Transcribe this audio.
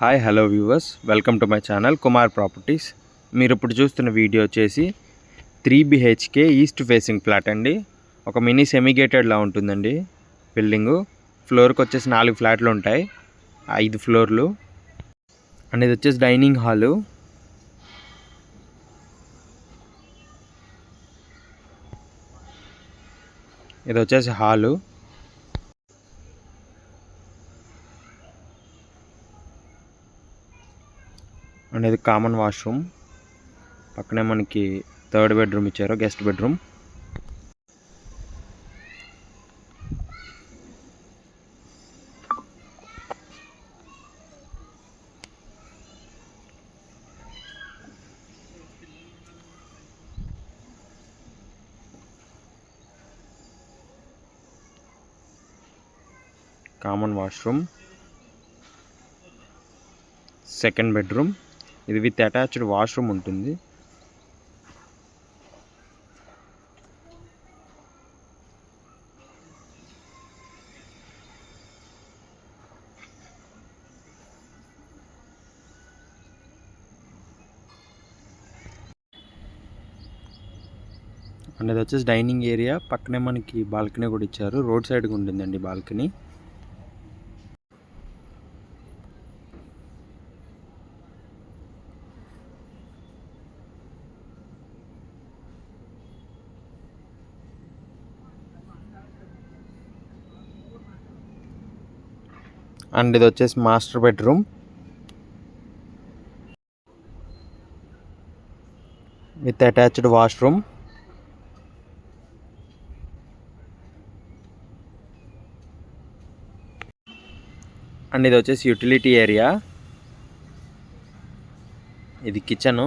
Hi hello viewers, welcome to my channel Kumar properties. మీరు ఇప్పుడు చూస్తున్న వీడియో వచ్చేసి 3 BHK ఈస్ట్ ఫేసింగ్ ఫ్లాట్ అండి. ఒక మినీ సెమీగేటెడ్లా ఉంటుందండి బిల్డింగు. ఫ్లోర్కి వచ్చేసి 4 ఫ్లాట్లు ఉంటాయి, 5 ఫ్లోర్లు. అండ్ ఇది వచ్చేసి డైనింగ్ హాలు. ఇది వచ్చేసి హాలు. అండ్ ఇది కామన్ వాష్రూమ్. పక్కనే మనకి 3rd బెడ్రూమ్ ఇచ్చారు, guest bedroom. Common washroom, 2nd bedroom. ఇది విత్ అటాచ్డ్ వాష్రూమ్ ఉంటుంది. అండ్ ఇది వచ్చేసి డైనింగ్ ఏరియా. పక్కనే మనకి బాల్కనీ కూడా ఇచ్చారు, రోడ్ సైడ్గా ఉంటుందండి బాల్కనీ. అండ్ ఇది వచ్చేసి master bedroom with attached washroom. And ఇది వచ్చేసి యూటిలిటీ ఏరియా. ఇది కిచెను.